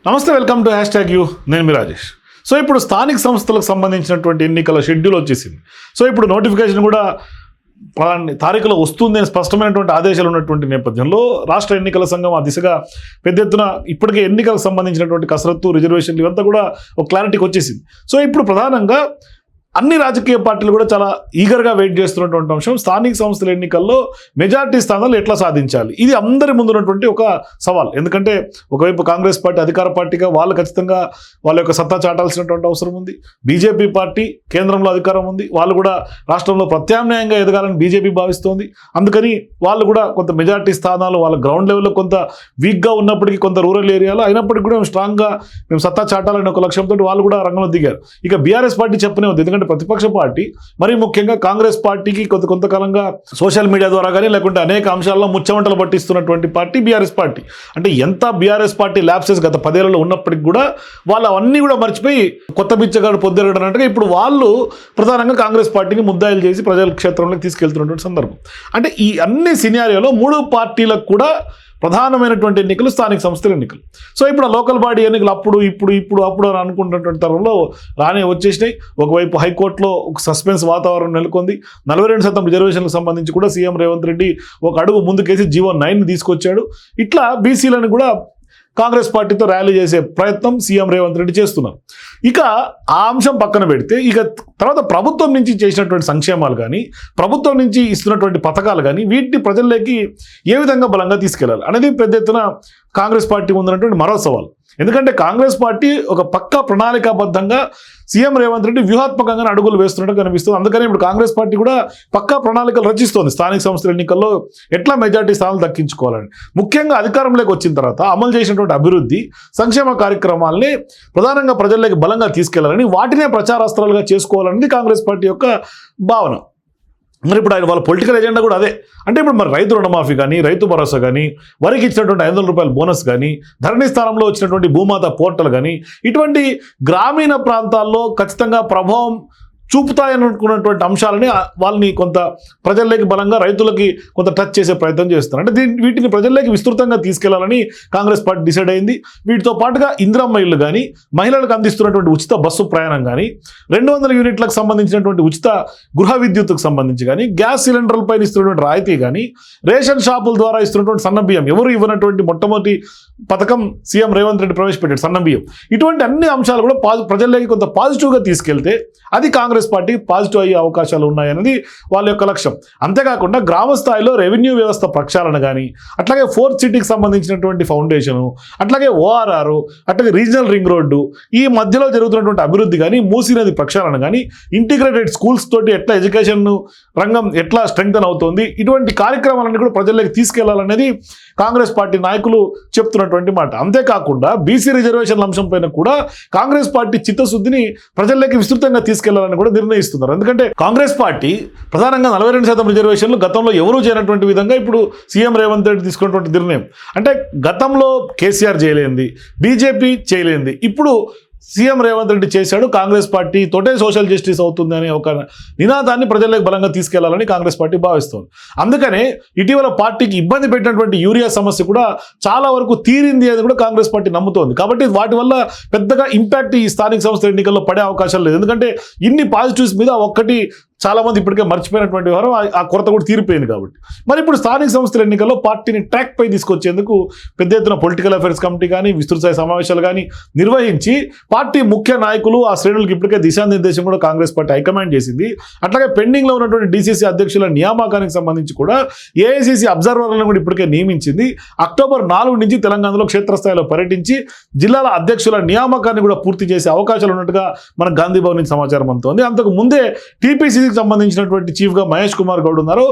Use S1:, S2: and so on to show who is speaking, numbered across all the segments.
S1: నమస్తే, welcome to #you. నేను మీ Rajesh. So ఇప్పుడు స్థానిక సంస్థలకు సంబంధించినటువంటి ఎన్నికల షెడ్యూల్ వచ్చేసింది. సో ఇప్పుడు నోటిఫికేషన్ కూడా తారీఖులో వస్తుంది అని స్పష్టమైనటువంటి ఆదేశాలు ఉన్నటువంటి నేపథ్యంలో రాష్ట్ర ఎన్నికల సంఘం ఆ దిశగా పెద్ద ఎత్తున ఇప్పటికే ఎన్నికలకు సంబంధించినటువంటి కసరత్తు, రిజర్వేషన్లు ఇవంతా కూడా ఒక క్లారిటీకి వచ్చేసింది. సో ఇప్పుడు ప్రధానంగా అన్ని రాజకీయ పార్టీలు కూడా చాలా ఈగర్గా వెయిట్ చేస్తున్నటువంటి అంశం స్థానిక సంస్థల ఎన్నికల్లో మెజార్టీ స్థానాలు ఎట్లా సాధించాలి. ఇది అందరి ముందున్నటువంటి ఒక సవాల్. ఎందుకంటే ఒకవైపు కాంగ్రెస్ పార్టీ అధికార పార్టీగా వాళ్ళు ఖచ్చితంగా వాళ్ళ యొక్క సత్తా చాటాల్సినటువంటి అవసరం ఉంది. బీజేపీ పార్టీ కేంద్రంలో అధికారం ఉంది, వాళ్ళు కూడా రాష్ట్రంలో ప్రత్యామ్నాయంగా ఎదగాలని బీజేపీ భావిస్తోంది. అందుకని వాళ్ళు కూడా కొంత మెజార్టీ స్థానాలు వాళ్ళ గ్రౌండ్ లెవెల్లో కొంత వీక్గా ఉన్నప్పటికీ, కొంత రూరల్ ఏరియాలో అయినప్పటికీ కూడా స్ట్రాంగ్గా మేము సత్తా చాటాలనే ఒక లక్ష్యంతో వాళ్ళు కూడా రంగంలో దిగారు. ఇక బీఆర్ఎస్ పార్టీ చెప్పనే ఉంది, ఎందుకంటే ప్రతిపక్ష పార్టీ, మరి ముఖ్యంగా కాంగ్రెస్ పార్టీకి కొంతకాలంగా సోషల్ మీడియా ద్వారా కానీ లేకుంటే అనేక అంశాల్లో ముచ్చమంటలు పట్టిస్తున్నటువంటి పార్టీ బీఆర్ఎస్ పార్టీ. అంటే ఎంత బీఆర్ఎస్ పార్టీ ల్యాప్సెస్ గత 10 ఏళ్లలో ఉన్నప్పటికీ కూడా వాళ్ళు అవన్నీ కూడా మర్చిపోయి కొత్త బిచ్చగాడు పొద్దురగడం అంటే ఇప్పుడు వాళ్ళు ప్రధానంగా కాంగ్రెస్ పార్టీని ముద్దాయిలు చేసి ప్రజల క్షేత్రంలోకి తీసుకెళ్తున్నటువంటి సందర్భం. అంటే ఈ అన్ని సినారియోలో 3 పార్టీలకు కూడా ప్రధానమైనటువంటి ఎన్నికలు స్థానిక సంస్థల ఎన్నికలు. సో ఇప్పుడు లోకల్ బాడీ ఎన్నికలు అప్పుడు అని అనుకుంటున్నటువంటి తరంలో రానే వచ్చేసినాయి. ఒకవైపు హైకోర్టులో ఒక సస్పెన్స్ వాతావరణం నెలకొంది. 42% రిజర్వేషన్లకు సంబంధించి కూడా సీఎం రేవంత్ రెడ్డి ఒక అడుగు ముందుకేసి జీవో 9 తీసుకొచ్చాడు. ఇట్లా బీసీలను కూడా కాంగ్రెస్ పార్టీతో ర్యాలీ చేసే ప్రయత్నం సీఎం రేవంత్ రెడ్డి చేస్తున్నారు. ఇక ఆ అంశం పక్కన పెడితే ఇక తర్వాత ప్రభుత్వం నుంచి చేసినటువంటి సంక్షేమాలు కానీ, ప్రభుత్వం నుంచి ఇస్తున్నటువంటి పథకాలు కానీ వీటిని ప్రజల్లోకి ఏ విధంగా బలంగా తీసుకెళ్లాలి అనేది పెద్ద ఎత్తున కాంగ్రెస్ పార్టీ ముందున్నటువంటి మరో సవాల్. ఎందుకంటే కాంగ్రెస్ పార్టీ ఒక పక్కా ప్రణాళికాబద్ధంగా సీఎం రేవంత్ రెడ్డి వ్యూహాత్మకంగా అడుగులు వేస్తున్నట్టు కనిపిస్తుంది. అందుకని ఇప్పుడు కాంగ్రెస్ పార్టీ కూడా పక్కా ప్రణాళికలు రచిస్తోంది స్థానిక సంస్థల ఎన్నికల్లో ఎట్లా మెజార్టీ స్థానాలు దక్కించుకోవాలని. ముఖ్యంగా అధికారంలోకి వచ్చిన తర్వాత అమలు చేసినటువంటి అభివృద్ధి సంక్షేమ కార్యక్రమాలని ప్రధానంగా ప్రజల్లోకి బలంగా తీసుకెళ్లాలని, వాటినే ప్రచారాస్త్రాలుగా చేసుకోవాలనేది కాంగ్రెస్ పార్టీ యొక్క భావన. మరి ఇప్పుడు వాళ్ళ పొలిటికల్ ఎజెండా కూడా అదే. అంటే ఇప్పుడు మరి రైతు రుణమాఫీ కానీ, రైతు భరోసా కానీ, వరికి ఇచ్చినటువంటి 500 రూపాయల బోనస్ కానీ, ధరణి స్థానంలో వచ్చినటువంటి భూమాత పోర్టల్ కానీ, ఇటువంటి గ్రామీణ ప్రాంతాల్లో ఖచ్చితంగా ప్రభావం చూపుతాయని అనుకున్నటువంటి అంశాలని వాళ్ళని కొంత ప్రజల్లోకి బలంగా, రైతులకి కొంత టచ్ చేసే ప్రయత్నం చేస్తున్నారు. అంటే వీటిని ప్రజల్లోకి విస్తృతంగా తీసుకెళ్లాలని కాంగ్రెస్ పార్టీ డిసైడ్ అయింది. వీటితో పాటుగా ఇందిరమ్మ ఇళ్లు కానీ, మహిళలకు అందిస్తున్నటువంటి ఉచిత బస్సు ప్రయాణం కానీ, 200 యూనిట్లకు సంబంధించినటువంటి ఉచిత గృహ విద్యుత్తుకు సంబంధించి కానీ, గ్యాస్ సిలిండర్లపై ఇస్తున్నటువంటి రాయితీ కానీ, రేషన్ షాపుల ద్వారా ఇస్తున్నటువంటి సన్నబియ్యం, ఎవరు ఇవ్వనటువంటి మొట్టమొదటి పథకం సీఎం రేవంత్ రెడ్డి ప్రవేశపెట్టాడు సన్నబియ్యం. ఇటువంటి అన్ని అంశాలు కూడా ప్రజల్లోకి కొంత పాజిటివ్గా తీసుకెళ్తే అది కాంగ్రెస్ పార్టీ పాజిటివ్ అయ్యే అవకాశాలు ఉన్నాయనేది వాళ్ళ యొక్క లక్ష్యం. అంతేకాకుండా గ్రామ స్థాయిలో రెవెన్యూ వ్యవస్థ ప్రక్షాళన కానీ, అట్లాగే 4th సిటీకి సంబంధించినటువంటి ఫౌండేషను, అట్లాగే ORR, అట్లాగే రీజనల్ రింగ్ రోడ్డు, ఈ మధ్యలో జరుగుతున్నటువంటి అభివృద్ధి కానీ, మూసీ నది ప్రక్షాళన కానీ, ఇంటిగ్రేటెడ్ స్కూల్స్ తోటి ఎట్లా ఎడ్యుకేషన్ రంగం ఎట్లా స్ట్రెంగ్తన్ అవుతుంది, ఇటువంటి కార్యక్రమాలన్నీ కూడా ప్రజల్లోకి తీసుకెళ్లాలనేది కాంగ్రెస్ పార్టీ నాయకులు చెప్తున్నటువంటి మాట. అంతేకాకుండా బీసీ రిజర్వేషన్ల అంశం పైన కూడా కాంగ్రెస్ పార్టీ చిత్తశుద్ధిని ప్రజల్లోకి విస్తృతంగా తీసుకెళ్లాలని కూడా నిర్ణయిస్తున్నారు. ఎందుకంటే కాంగ్రెస్ పార్టీ ప్రధానంగా 42% రిజర్వేషన్లు గతంలో ఎవరూ చేయనటువంటి విధంగా ఇప్పుడు సీఎం రేవంత్ రెడ్డి తీసుకున్నటువంటి నిర్ణయం. అంటే గతంలో కేసీఆర్ చేయలేంది, బీజేపీ చేయలేంది, ఇప్పుడు సీఎం రేవంత్ రెడ్డి చేశాడు. కాంగ్రెస్ పార్టీ తోటే సోషల్ జస్టిస్ అవుతుంది అనే ఒక నినాదాన్ని ప్రజలకు బలంగా తీసుకెళ్లాలని కాంగ్రెస్ పార్టీ భావిస్తోంది. అందుకనే ఇటీవల పార్టీకి ఇబ్బంది పెట్టినటువంటి యూరియా సమస్య కూడా చాలా వరకు తీరింది అని కూడా కాంగ్రెస్ పార్టీ నమ్ముతోంది. కాబట్టి వాటి వల్ల పెద్దగా ఇంపాక్ట్ ఈ స్థానిక సంస్థల ఎన్నికల్లో పడే అవకాశం లేదు. ఎందుకంటే ఇన్ని పాజిటివ్స్ మీద ఒక్కటి చాలామంది ఇప్పటికే మర్చిపోయినటువంటి వారు ఆ కొరత కూడా తీరిపోయింది. కాబట్టి మరి ఇప్పుడు స్థానిక సంస్థల ఎన్నికల్లో పార్టీని ట్రాక్ పై తీసుకొచ్చేందుకు పెద్ద ఎత్తున పొలిటికల్ అఫైర్స్ కమిటీ కానీ, విస్తృత స్థాయి సమావేశాలు కానీ నిర్వహించి పార్టీ ముఖ్య నాయకులు ఆ శ్రేణులకు ఇప్పటికే దిశానిర్దేశం కూడా కాంగ్రెస్ పార్టీ హైకమాండ్ చేసింది. అట్లాగే పెండింగ్లో ఉన్నటువంటి డీసీసీ అధ్యక్షుల నియామకానికి సంబంధించి కూడా ఏఐసీసీ అబ్జర్వర్లను కూడా ఇప్పటికే నియమించింది. అక్టోబర్ 4 నుంచి తెలంగాణలో క్షేత్రస్థాయిలో పర్యటించి జిల్లాల అధ్యక్షుల నియామకాన్ని కూడా పూర్తి చేసే అవకాశాలు ఉన్నట్టుగా మన గాంధీ భవన్ నుంచి సమాచారం అందుతోంది. అంతకు ముందే టీపీసీ సంబంధించినటువంటి చీఫ్గా మహేష్ కుమార్ గౌడ్ ఉన్నారు.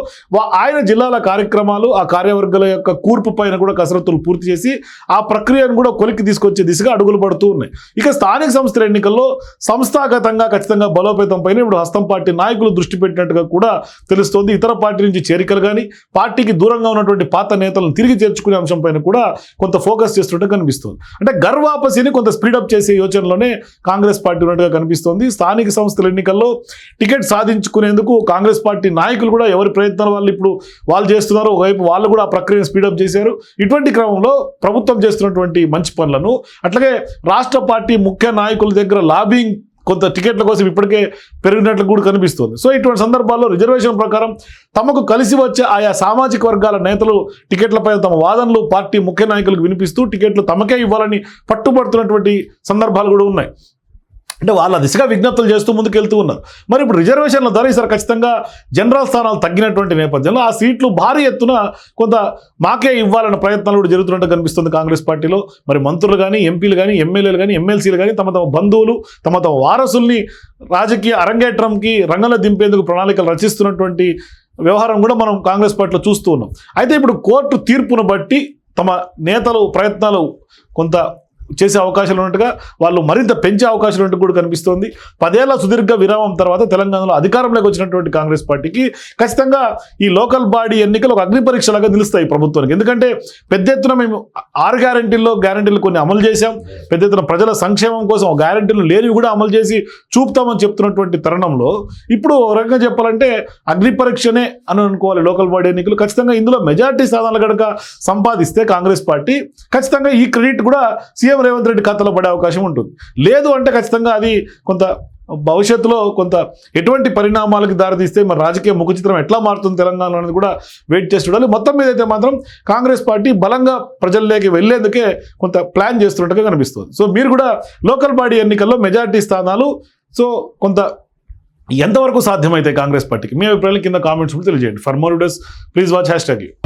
S1: ఆయన జిల్లాల కార్యక్రమాలు, ఆ కార్యవర్గాల యొక్క కూర్పు పైన కూడా కసరత్తులు పూర్తి చేసి ఆ ప్రక్రియను కూడా కొలిక్కి తీసుకొచ్చే దిశగా అడుగులు పడుతూ ఉన్నాయి. ఇక స్థానిక సంస్థల ఎన్నికల్లో సంస్థాగతంగా ఖచ్చితంగా బలోపేతం పైన ఇప్పుడు హస్తం పార్టీ నాయకులు దృష్టి పెట్టినట్టుగా కూడా తెలుస్తోంది. ఇతర పార్టీ నుంచి చేరికలు కానీ, పార్టీకి దూరంగా ఉన్నటువంటి పాత నేతలను తిరిగి చేర్చుకునే అంశం పైన కూడా కొంత ఫోకస్ చేస్తున్నట్టు కనిపిస్తుంది. అంటే గర్వాపసిని కొంత స్పీడప్ చేసే యోచనలోనే కాంగ్రెస్ పార్టీ ఉన్నట్టుగా కనిపిస్తోంది. స్థానిక సంస్థల ఎన్నికల్లో టికెట్ సాధించు తప్పించుకునేందుకు కాంగ్రెస్ పార్టీ నాయకులు కూడా ఎవరి ప్రయత్నాలు వాళ్ళు ఇప్పుడు వాళ్ళు చేస్తున్నారు. ఒకవైపు వాళ్ళు కూడా ఆ ప్రక్రియను స్పీడప్ చేశారు. ఇటువంటి క్రమంలో ప్రభుత్వం చేస్తున్నటువంటి మంచి పనులను, అట్లాగే రాష్ట్ర పార్టీ ముఖ్య నాయకుల దగ్గర లాబింగ్ కొంత టికెట్ల కోసం ఇప్పటికే పెరిగినట్లు కూడా కనిపిస్తుంది. సో ఇటువంటి సందర్భాల్లో రిజర్వేషన్ ప్రకారం తమకు కలిసి వచ్చే ఆయా సామాజిక వర్గాల నేతలు టికెట్లపై తమ వాదనలు పార్టీ ముఖ్య నాయకులకు వినిపిస్తూ టికెట్లు తమకే ఇవ్వాలని పట్టుబడుతున్నటువంటి సందర్భాలు కూడా ఉన్నాయి. అంటే వాళ్ళ దిశగా విజ్ఞప్తులు చేస్తూ ముందుకెళ్తూ ఉన్నారు. మరి ఇప్పుడు రిజర్వేషన్ల ధర ఈసారి ఖచ్చితంగా జనరల్ స్థానాలు తగ్గినటువంటి నేపథ్యంలో ఆ సీట్లు భారీ ఎత్తున కొంత మాకే ఇవ్వాలన్న ప్రయత్నాలు కూడా జరుగుతున్నట్టు కనిపిస్తుంది కాంగ్రెస్ పార్టీలో. మరి మంత్రులు కానీ, ఎంపీలు కానీ, ఎమ్మెల్యేలు కానీ, ఎమ్మెల్సీలు కానీ తమ బంధువులు, తమ వారసుల్ని రాజకీయ అరంగేట్రంకి రంగంలో దింపేందుకు ప్రణాళికలు రచిస్తున్నటువంటి వ్యవహారం కూడా మనం కాంగ్రెస్ పార్టీలో చూస్తూ ఉన్నాం. అయితే ఇప్పుడు కోర్టు తీర్పును బట్టి తమ నేతలు ప్రయత్నాలు కొంత చేసే అవకాశాలు ఉన్నట్టుగా, వాళ్ళు మరింత పెంచే అవకాశాలు ఉన్నట్టు కూడా కనిపిస్తోంది. 10 ఏళ్ల సుదీర్ఘ విరామం తర్వాత తెలంగాణలో అధికారంలోకి వచ్చినటువంటి కాంగ్రెస్ పార్టీకి ఖచ్చితంగా ఈ లోకల్ బాడీ ఎన్నికలు ఒక అగ్ని పరీక్షలాగా నిలుస్తాయి ప్రభుత్వానికి. ఎందుకంటే పెద్ద ఎత్తున మేము 6 గ్యారెంటీలు కొన్ని అమలు చేశాం, పెద్ద ఎత్తున ప్రజల సంక్షేమం కోసం గ్యారెంటీలు లేనివి కూడా అమలు చేసి చూపుతామని చెప్తున్నటువంటి తరుణంలో ఇప్పుడు ఒక రకంగా చెప్పాలంటే అగ్ని పరీక్షనే అని అనుకోవాలి లోకల్ బాడీ ఎన్నికలు. ఖచ్చితంగా ఇందులో మెజార్టీ స్థానాలు కనుక సంపాదిస్తే కాంగ్రెస్ పార్టీ ఖచ్చితంగా ఈ క్రెడిట్ కూడా సీఎం రేవంత్ రెడ్డి ఖాతాలో పడే అవకాశం ఉంటుంది. లేదు అంటే ఖచ్చితంగా అది కొంత భవిష్యత్తులో కొంత ఎటువంటి పరిణామాలకు దారితీస్తే మరి రాజకీయ ముఖ చిత్రం ఎట్లా మారుతుంది తెలంగాణలో అనేది కూడా వెయిట్ చేసి చూడాలి. మొత్తం మీద అయితే మాత్రం కాంగ్రెస్ పార్టీ బలంగా ప్రజల్లోకి వెళ్లేందుకే కొంత ప్లాన్ చేస్తున్నట్టుగా కనిపిస్తుంది. సో మీరు కూడా లోకల్ బాడీ ఎన్నికల్లో మెజారిటీ స్థానాలు సో కొంత ఎంతవరకు సాధ్యమైతే కాంగ్రెస్ పార్టీకి మీ అభిప్రాయాలు కింద కామెంట్స్ కూడా తెలియజేయండి. For more videos please watch #.